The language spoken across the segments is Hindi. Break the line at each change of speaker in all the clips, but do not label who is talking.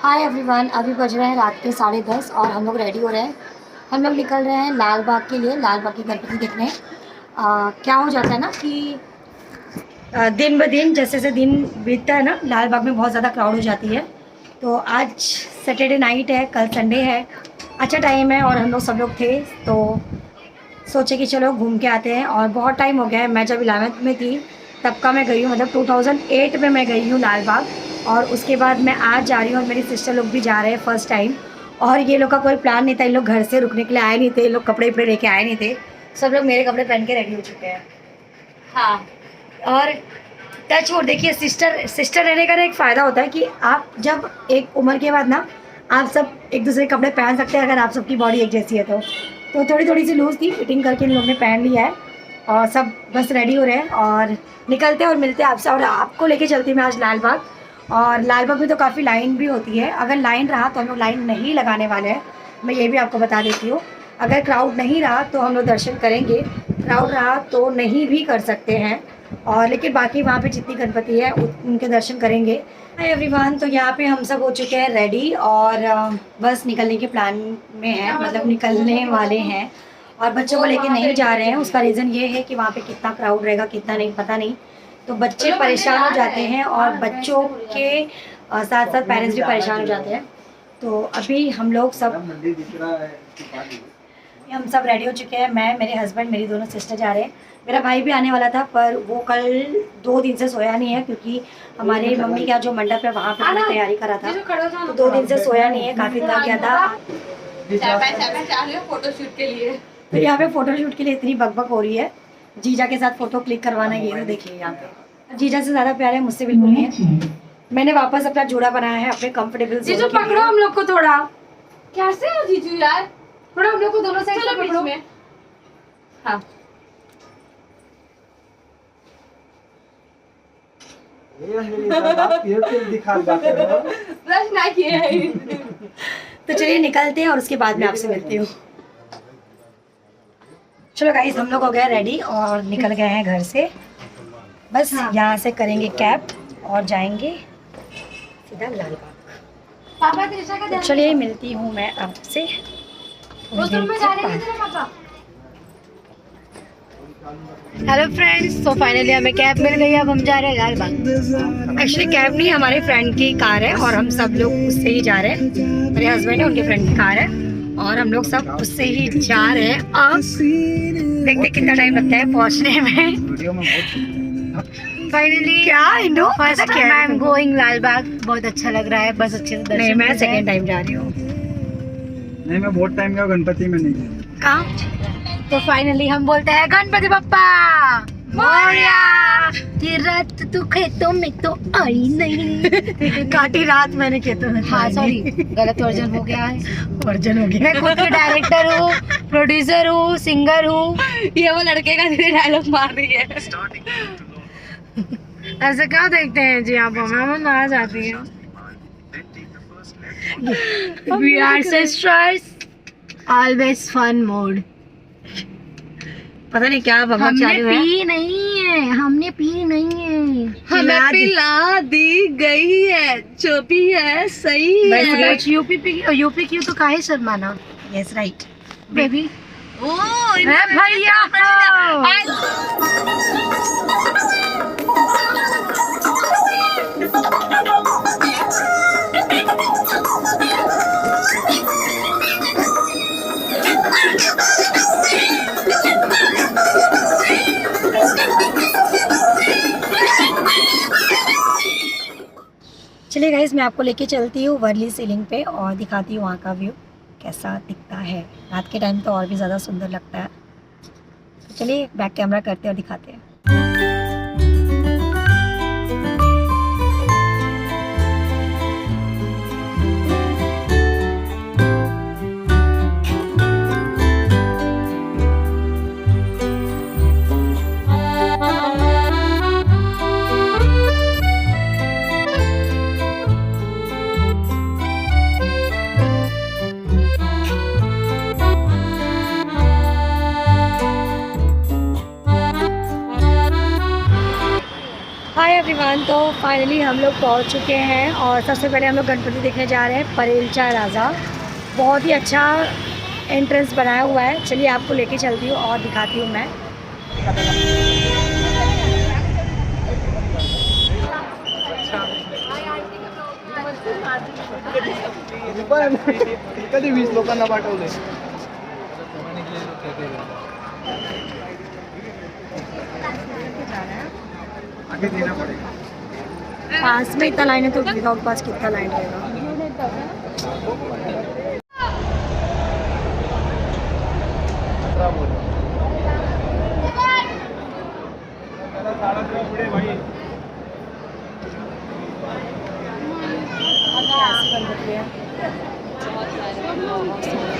हाय एवरीवन, अभी बज रहे हैं रात के 10:30 और हम लोग रेडी हो रहे हैं। हम लोग निकल रहे हैं लाल बाग के लिए, लाल बाग की गणपति देखने। क्या हो जाता है ना कि दिन ब दिन जैसे जैसे दिन बीतता है ना, लाल बाग में बहुत ज़्यादा क्राउड हो जाती है। तो आज सैटरडे नाइट है, कल संडे है, अच्छा टाइम है और हम लोग सब लोग थे तो सोचे कि चलो घूम के आते हैं। और बहुत टाइम हो गया है, मैं जब 11th में थी तब का मैं गई हूँ, मतलब 2008 में मैं गई हूँ लाल बाग। और उसके बाद मैं आज जा रही हूँ और मेरी सिस्टर लोग भी जा रहे हैं फर्स्ट टाइम। और ये लोग का कोई प्लान नहीं था, ये लोग घर से रुकने के लिए आए नहीं थे, ये लोग कपड़े वपड़े लेके आए नहीं थे, सब लोग मेरे कपड़े पहन के रेडी हो चुके हैं। हाँ, और टच वो देखिए, सिस्टर सिस्टर रहने का ना एक फ़ायदा होता है कि आप जब एक उम्र के बाद ना आप सब एक दूसरे के कपड़े पहन सकते हैं, अगर आप सबकी बॉडी एक जैसी है तो थोड़ी थोड़ी सी लूज़ थी, फिटिंग करके इन लोगों ने पहन लिया है और सब बस रेडी हो रहे हैं और निकलते हैं और मिलते हैं आपसे। और आपको लेके चलती मैं आज लाल बाग। और लाल बाग में तो काफ़ी लाइन भी होती है, अगर लाइन रहा तो हम लोग लाइन नहीं लगाने वाले हैं, मैं ये भी आपको बता देती हूँ। अगर क्राउड नहीं रहा तो हम लोग दर्शन करेंगे, क्राउड रहा तो नहीं भी कर सकते हैं। और लेकिन बाकी वहाँ पे जितनी गणपति है उनके दर्शन करेंगे। हाय एवरीवन, तो यहाँ पे हम सब हो चुके हैं रेडी और बस निकलने के प्लान में है, मतलब निकलने वाले हैं। और बच्चों को लेके नहीं जा रहे हैं, उसका रीज़न ये है कि वहाँ पे कितना क्राउड रहेगा कितना नहीं पता नहीं, तो बच्चे परेशान हो जाते हैं और बच्चों के साथ साथ पेरेंट्स भी परेशान हो जाते हैं। तो अभी हम सब रेडी हो चुके हैं, मैं, मेरे हस्बैंड, मेरी दोनों सिस्टर जा रहे हैं। मेरा भाई भी आने वाला था पर वो कल 2 दिन से सोया नहीं है, क्योंकि हमारे मम्मी का जो मंडप है वहाँ पे हमने तैयारी करा था, तो 2 दिन से सोया नहीं है, काफ़ी थक गया था। फोटोशूट के लिए तो यहाँ पे फोटोशूट के लिए इतनी बकबक हो रही है, जीजा के साथ फोटो क्लिक करवाना, ये तो देखिए यहाँ पे जीजा से ज़्यादा प्यार है, मुझसे बिल्कुल नहीं है। मैंने वापस अपना जोड़ा बनाया है अपने कंफर्टेबल।
जीजू पकड़ो हम लोग को थोड़ा, कैसे हो जीजू यार, थोड़ा हम लोग को दोनों साइड से पकड़ो। हाँ ब्रश ना किए हैं।
तो चलिए निकलते हैं और उसके बाद में आपसे मिलती हूँ। चलो गाइस, हम लोग हो गए रेडी और निकल गए हैं घर से। बस यहाँ से करेंगे कैब और जाएंगे सीधा लाल बाग।
पापा त्रिशा का
तो चलिए मिलती हूँ मैं आपसे।
हेलो फ्रेंड्स, तो फाइनली हमें कैब मिल गई, अब हम जा रहे हैं लाल बाग।
एक्चुअली कैब नहीं, हमारे फ्रेंड की कार है और हम सब लोग उससे ही जा रहे हैं। मेरे हस्बैंड है, उनके फ्रेंड की कार है और हम लोग सब उससे ही जा रहे हैं। अब देखते कितना टाइम लगता है पहुंचने में।
फाइनली
क्या इनो
first time I am going Lal Bagh, बहुत अच्छा लग रहा है, बस अच्छे से दर्शन।
नहीं, मैं सेकंड टाइम जा रही हूँ।
नहीं, मैं बहुत टाइम गया गणपति में नहीं गया।
कहाँ?
तो फाइनली हम बोलते हैं गणपति बप्पा मोरया। ये रात तू खेतों में तो आई नहीं।
काटी रात मैंने खेतों में।
हाँ सॉरी, गलत वर्जन हो गया है।
वर्जन हो गया।
मैं खुद की डायरेक्टर हूँ, प्रोड्यूसर हूँ, सिंगर हूँ। ये वो लड़के का डायलॉग मार रही है। ऐसे क्या देखते हैं जी आप, हमें आ जाती है। We are sisters, always fun mode.
पता नहीं क्या बकवास
हमने
चालू है।
पी नहीं है, हमने पी नहीं है,
हमें
पिला दी गई है, जो भी है सही है। यूपी की तो काहे शर्माना।
Yes right
baby. ओ भैया
चलिए गाइस, मैं आपको लेके चलती हूँ वर्ली सीलिंग पे और दिखाती हूँ वहाँ का व्यू कैसा दिखता है। रात के टाइम तो और भी ज़्यादा सुंदर लगता है। तो चलिए बैक कैमरा करते हैं और दिखाते हैं। हाय एवरीवन, तो फाइनली हम लोग पहुंच चुके हैं और सबसे पहले हम लोग गणपति देखने जा रहे हैं परेलचा राजा। बहुत ही अच्छा एंट्रेंस बनाया हुआ है। चलिए आपको लेके चलती हूँ और दिखाती हूँ मैं।
कधी 20 लोकांना पाठवले आगे देना पड़ेगा।
पास में इतना लाइन है तो विदाउट पास कितना लाइन रहेगा।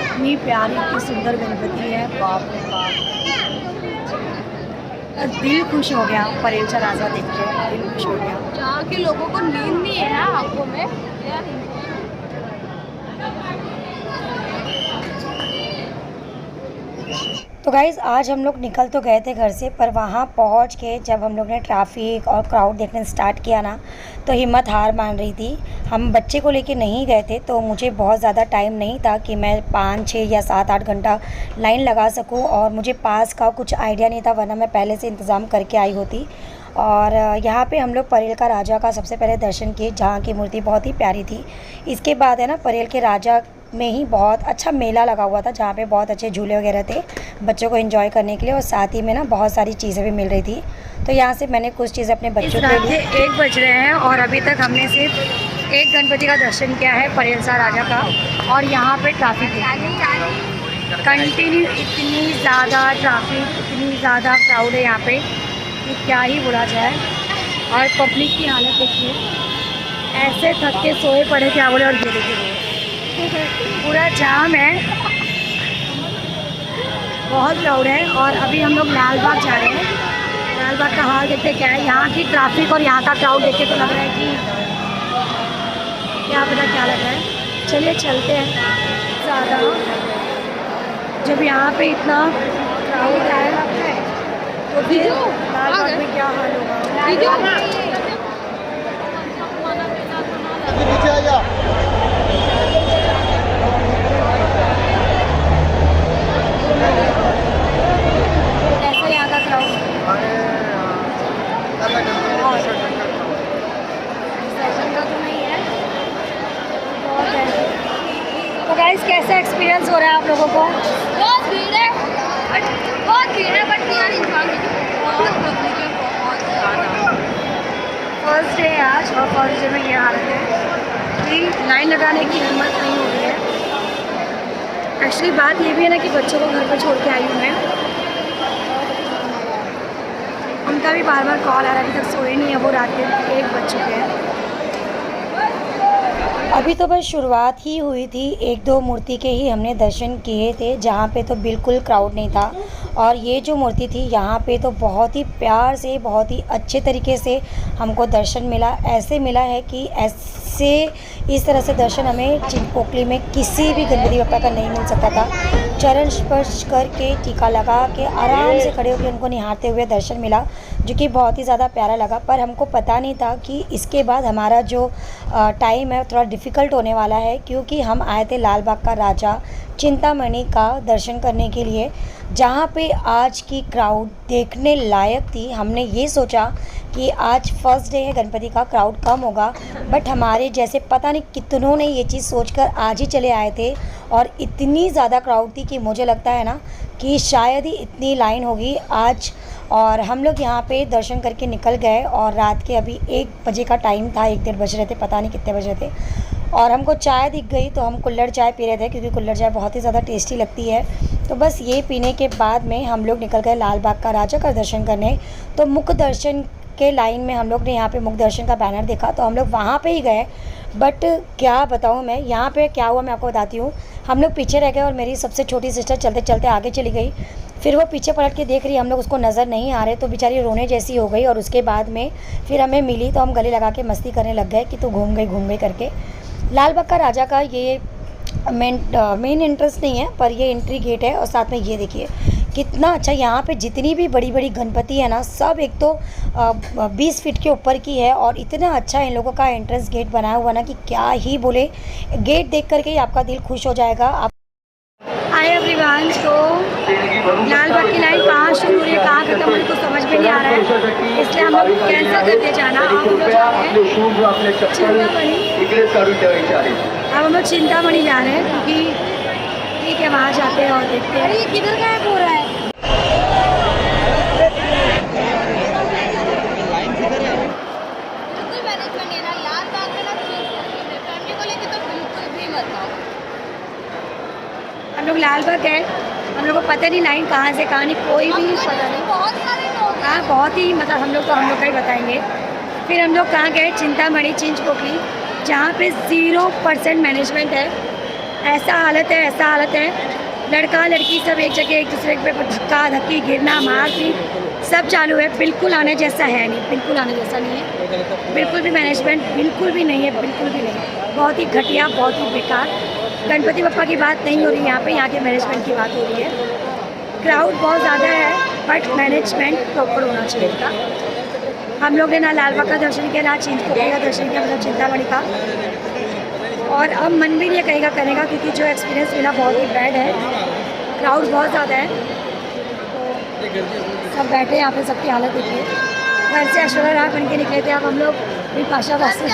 इतनी प्यारी इतनी सुंदर गणपति है, बाप रे बाप। दिल खुश हो गया परेलचा राजा देख के, दिल खुश हो गया।
यहाँ के लोगों को नींद नहीं है आंखों में।
तो गाइज़ आज हम लोग निकल तो गए थे घर से, पर वहाँ पहुँच के जब हम लोग ने ट्रैफिक और क्राउड देखने स्टार्ट किया ना, तो हिम्मत हार मान रही थी। हम बच्चे को लेके नहीं गए थे, तो मुझे बहुत ज़्यादा टाइम नहीं था कि मैं 5, 6 या 7, 8 घंटा लाइन लगा सकूं, और मुझे पास का कुछ आइडिया नहीं था, वरना मैं पहले से इंतज़ाम करके आई होती। और यहाँ पे हम लोग परेल का राजा का सबसे पहले दर्शन किए, जहाँ की मूर्ति बहुत ही प्यारी थी। इसके बाद है ना परेल के राजा में ही बहुत अच्छा मेला लगा हुआ था, जहाँ पे बहुत अच्छे झूले वगैरह थे बच्चों को एंजॉय करने के लिए, और साथ ही में ना बहुत सारी चीज़ें भी मिल रही थी। तो यहाँ से मैंने कुछ चीज़ें अपने बच्चों के लिए। 1 बज रहे हैं और अभी तक हमने सिर्फ एक गणपति का दर्शन किया है परेलचा राजा का, और यहाँ पे ट्रैफिक कंटिन्यू, इतनी ज़्यादा ट्रैफिक, इतनी ज़्यादा क्राउड है यहाँ पे कि क्या ही बोला जाए। और पब्लिक की हालत देखिए, ऐसे थक के सोए पड़े क्या बोले। और ये देखिए पूरा जाम है, बहुत क्राउड है। और अभी हम लोग लाल बाग जा रहे हैं। लाल बाग का हाल देखते क्या है, यहाँ की ट्रैफिक और यहाँ का क्राउड देख के तो लग रहा है कि क्या पता क्या लग रहा है। चलिए चलते हैं। ज़्यादा जब यहाँ पे इतना क्राउड है तो फिर लाल बाग में क्या हाल होगा।
नीचे आ जा।
कैसे यहाँ का क्राउड सेशन का तो नहीं है, बहुत है। तो गाइस कैसा एक्सपीरियंस हो रहा है आप लोगों को?
बहुत भीड़ है, बहुत भीड़ है, बट यार इंसान बहुत पब्लिक है, बहुत ज़्यादा।
फर्स्ट डे आज, और फर्स्ट डे में ये हालत है कि लाइन लगाने की हिम्मत नहीं हो रही है। एक्चुअली बात ये भी है ना कि बच्चों को घर पर छोड़ के आई हूँ मैं, उनका भी बार बार कॉल आ रहा है, अभी तक सोए नहीं है वो, रात के 1 बज चुके हैं। अभी तो बस शुरुआत ही हुई थी, 1-2 मूर्ति के ही हमने दर्शन किए थे, जहाँ पे तो बिल्कुल क्राउड नहीं था। और ये जो मूर्ति थी यहाँ पे तो बहुत ही प्यार से, बहुत ही अच्छे तरीके से हमको दर्शन मिला। ऐसे मिला है कि ऐसे इस तरह से दर्शन हमें चिंतपोकली में किसी भी गणपति बप्पा का नहीं मिल सकता था। चरण स्पर्श करके, टीका लगा के, आराम से खड़े होकर उनको निहारते हुए दर्शन मिला, जो कि बहुत ही ज़्यादा प्यारा लगा। पर हमको पता नहीं था कि इसके बाद हमारा जो टाइम है थोड़ा डिफ़िकल्ट होने वाला है, क्योंकि हम आए थे लाल बाग का राजा चिंतामणि का दर्शन करने के लिए, जहाँ पे आज की क्राउड देखने लायक थी। हमने ये सोचा कि आज फर्स्ट डे है गणपति का, क्राउड कम होगा, बट हमारे जैसे पता नहीं कितनों ने ये चीज़ सोचकर आज ही चले आए थे, और इतनी ज़्यादा क्राउड थी कि मुझे लगता है ना कि शायद ही इतनी लाइन होगी आज। और हम लोग यहाँ पे दर्शन करके निकल गए, और रात के अभी 1 बजे का टाइम था, 1-1:30 बज रहे थे, पता नहीं कितने बज रहे थे। और हमको चाय दिख गई तो हम कुल्हड़ चाय पी रहे थे, क्योंकि कुल्हड़ चाय बहुत ही ज़्यादा टेस्टी लगती है। तो बस ये पीने के बाद में हम लोग निकल गए लाल बाग का राजा का दर्शन करने। तो मुख्य दर्शन के लाइन में हम लोग ने यहाँ पे मुख्य दर्शन का बैनर देखा, तो हम लोग वहाँ पे ही गए। बट क्या बताऊँ मैं, यहाँ पे क्या हुआ मैं आपको बताती हूँ। हम लोग पीछे रह गए और मेरी सबसे छोटी सिस्टर चलते चलते आगे चली गई। फिर वो पीछे पलट के देख रही, हम लोग उसको नज़र नहीं आ रहे, तो बेचारी रोने जैसी हो गई। और उसके बाद में फिर हमें मिली तो हम गले लगा के मस्ती करने लग गए कि तू घूम गई करके। लाल बाग का राजा का ये मेन एंट्रेंस नहीं है, पर ये एंट्री गेट है। और साथ में ये देखिए कितना अच्छा। यहाँ पे जितनी भी बड़ी बड़ी गणपति है ना, सब एक तो 20 फीट के ऊपर की है और इतना अच्छा इन लोगों का एंट्रेंस गेट बनाया हुआ ना कि क्या ही बोले। गेट देख करके ही आपका दिल खुश हो जाएगा। आप हाय एवरीवन, तो लाल बाग की लाइन कहाँ शुरू हो रही है कहाँ खत्म हो रही है तो समझ में नहीं आ रहा है, इसलिए हम लोग कैंसिल करके जाना। अब हम लोग जा रहे हैं चिंतामणि। अब हम लोग चिंतामणि जा रहे हैं क्योंकि ठीक है वहाँ जाते हैं और देखते हैं। ये किधर गायब हो रहा है?
बिल्कुल मैनेजमेंट है ना, लाल बाग में ना फैमिली को लेके तो बिल्कुल भी मत आओ।
हम लोग लाल बाग गए, हम लोग को पता नहीं लाइन कहाँ से कहाँ नहीं, कोई भी पता नहीं।
बहुत सारे लोग
हाँ बहुत ही मतलब हम लोग तो हम लोग का ही बताएंगे। फिर हम लोग कहाँ गए? चिंतामणि चिंचपोकली, जहाँ पे 0% मैनेजमेंट है। ऐसा हालत है, लड़का लड़की सब एक जगह एक दूसरे पे धक्का धक्की, गिरना मारपीट सब चालू है। बिल्कुल आने जैसा है नहीं, बिल्कुल आने जैसा नहीं है, बिल्कुल भी मैनेजमेंट बिल्कुल भी नहीं है, बिल्कुल भी नहीं। बहुत ही घटिया, बहुत ही बेकार। गणपति बप्पा की बात नहीं हो रही यहाँ पे, यहाँ के मैनेजमेंट की बात हो रही है। क्राउड बहुत ज़्यादा है बट मैनेजमेंट प्रॉपर होना चाहिए था। हम लोग ने ना लाल बाग का दर्शन किया ना चिंचपोकली का दर्शन किया, मतलब चिंतामणि का। और अब मन भी नहीं कहेगा करेगा क्योंकि जो एक्सपीरियंस मिला बहुत ही बैड है। क्राउड बहुत ज़्यादा है, तो सब बैठे यहाँ पे, सबकी हालत देखिए। घर से ऐश्वर्या राय बन के निकले थे, अब हम लोग विपाशा बस से।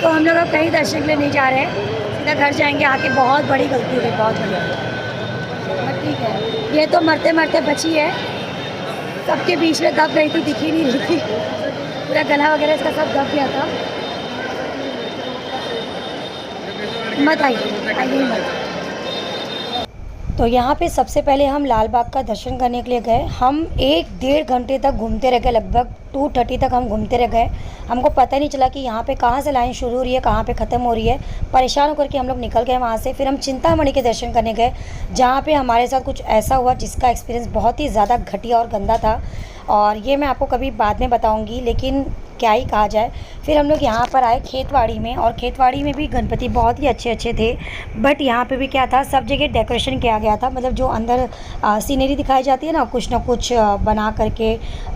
तो हम लोग अब कहीं दर्शन के लिए नहीं जा रहे हैं, सीधा घर जाएंगे। आके बहुत बड़ी गलती हो गई, बहुत बड़ी। ठीक है, ये तो मरते मरते बची है, सबके बीच में दब रही थी, दिखी नहीं रही थी, पूरा गला वगैरह इसका सब दब गया था। मत आइए मत। तो यहाँ पे सबसे पहले हम लाल बाग का दर्शन करने के लिए गए। हम 1-1.5 घंटे तक घूमते रह गए, लगभग 2:30 तक हम घूमते रह गए। हमको पता नहीं चला कि यहाँ पे कहाँ से लाइन शुरू हो रही है, कहाँ पे ख़त्म हो रही है। परेशान होकर के हम लोग निकल गए वहाँ से। फिर हम चिंतामणि के दर्शन करने गए, जहाँ पे हमारे साथ कुछ ऐसा हुआ जिसका एक्सपीरियंस बहुत ही ज़्यादा घटिया और गंदा था, और ये मैं आपको कभी बाद में बताऊँगी, लेकिन क्या ही कहा जाए। फिर हम लोग यहाँ पर आए खेतवाड़ी में, और खेतवाड़ी में भी गणपति बहुत ही अच्छे अच्छे थे। बट यहाँ पे भी क्या था, सब जगह डेकोरेशन किया गया था, मतलब जो अंदर सीनरी दिखाई जाती है ना कुछ बना करके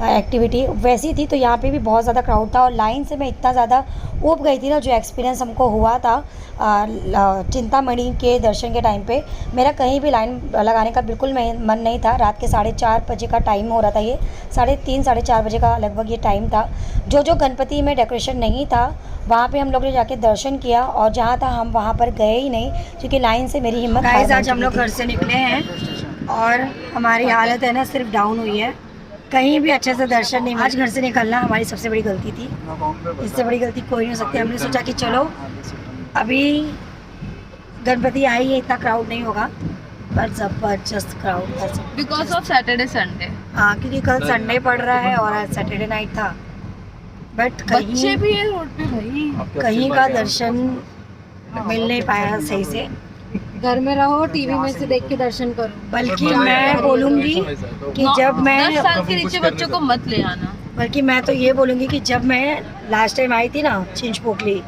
एक्टिविटी वैसी थी। तो यहाँ पे भी बहुत ज़्यादा क्राउड था और लाइन से मैं इतना ज़्यादा ऊब गई थी ना, जो एक्सपीरियंस हमको हुआ था चिंतामणि के दर्शन के टाइम पे। मेरा कहीं भी लाइन लगाने का बिल्कुल मन नहीं था। रात के 4:30 बजे का टाइम हो रहा था, ये 3:30 साढ़े 4 बजे का लगभग ये टाइम था। जो गणपति में डेकोरेशन नहीं था वहाँ पे हम लोग ने जाके दर्शन किया, और जहाँ था हम वहाँ पर गए ही नहीं क्योंकि लाइन से मेरी हिम्मत। आज हम लोग घर से निकले हैं और हमारी हालत है ना सिर्फ डाउन हुई है, कहीं भी अच्छे से दर्शन नहीं। आज घर से निकलना हमारी सबसे बड़ी गलती थी, इससे बड़ी गलती कोई नहीं हो सकती। हमने सोचा कि चलो अभी गणपति आई है, इतना क्राउड नहीं होगा, पर जबरदस्त क्राउड था
बिकॉज ऑफ सैटरडे संडे।
हाँ, क्योंकि कल संडे पड़ रहा है और आज सैटरडे नाइट था। बट
बच्चे भी है रोड पे भाई,
कहीं का दर्शन मिल नहीं पाया सही से।
घर में रहो, टीवी में से देख के दर्शन करो।
बल्कि मैं बोलूँगी कि जब मैं
10 साल के नीचे बच्चों को मत ले आना।
बल्कि मैं तो ये बोलूँगी कि जब मैं लास्ट टाइम आई थी ना चिंचपोकली,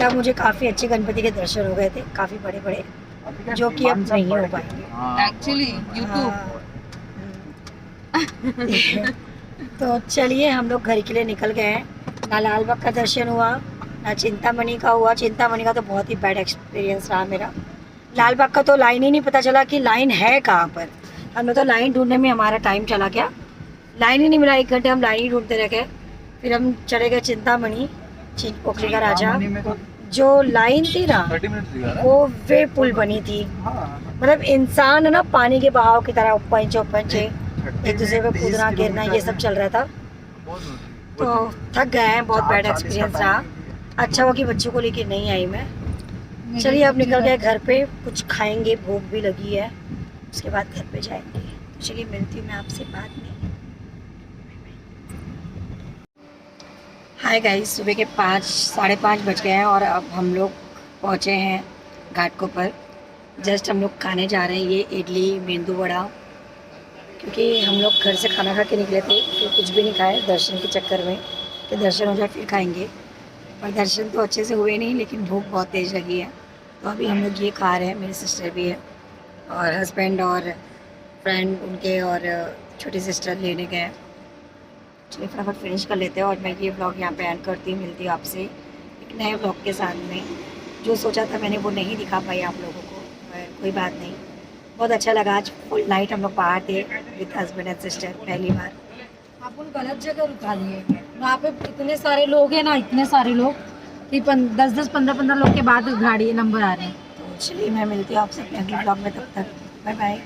तब मुझे काफ़ी अच्छे गणपति के दर्शन हो गए थे, काफ़ी बड़े बड़े, जो कि अब नहीं हो पाएंगे
एक्चुअली यूट्यूब।
तो चलिए हम लोग घर के लिए निकल गए हैं। ना लाल बाग का दर्शन हुआ, ना चिंतामणि का हुआ। चिंतामणि का तो बहुत ही बैड एक्सपीरियंस रहा मेरा। लाल बाग का तो लाइन ही नहीं पता चला कि लाइन है कहाँ पर। हमें तो लाइन ढूंढने में हमारा टाइम चला गया, लाइन ही नहीं मिला। 1 घंटे हम लाइन ही ढूंढते रह गए। फिर हम चले गए चिंतामणि, चिंचपोकली का राजा। जो लाइन थी ना वो वे पुल बनी थी, मतलब इंसान ना पानी के बहाव की तरह ऊपर नीचे एक दूसरे पे कूदना गिरना ये सब चल रहा था। तो थक गए हैं, बहुत बैड एक्सपीरियंस रहा। अच्छा हुआ कि बच्चों को लेके नहीं आई मैं। चलिए अब निकल गए घर पे, कुछ खाएंगे, भूख भी लगी है, उसके बाद घर पे जाएंगे। तो चलिए मिलती हूँ मैं आपसे बाद में। हाय गाइस, सुबह के 5-5:30 बज गए हैं और अब हम लोग पहुँचे हैं घाटकों पर। जस्ट हम लोग खाने जा रहे हैं ये इडली मेंदू वड़ा, क्योंकि हम लोग घर से खाना खा के निकले थे तो कुछ भी नहीं खाए दर्शन के चक्कर में, कि दर्शन हो जाए फिर खाएंगे। पर दर्शन तो अच्छे से हुए नहीं, लेकिन भूख बहुत तेज़ लगी है तो अभी हम लोग ये खा रहे हैं, मेरी सिस्टर भी है और हस्बैंड और फ्रेंड उनके और छोटी सिस्टर लेने गए हैं। चलिए फटाफट फिनिश कर लेते हैं और मैं ये ब्लॉग यहाँ पे एंड करती हूँ। मिलती हूँ आपसे एक नए ब्लॉग के साथ में। जो सोचा था मैंने वो नहीं दिखा पाई आप लोगों को, पर कोई बात नहीं। बहुत अच्छा लगा, आज फुल नाइट हम लोग बाहर थे विद हस्बैंड एंड सिस्टर पहली बार।
आप उन गलत जगह रुका लिए, वहाँ पे इतने सारे लोग हैं ना, इतने सारे लोग कि 10-10 15-15 लोग के बाद गाड़ी नंबर आ रहे हैं।
तो चलिए मैं मिलती हूँ आपसे अपने अगले ब्लॉग में, तब तक बाय बाय।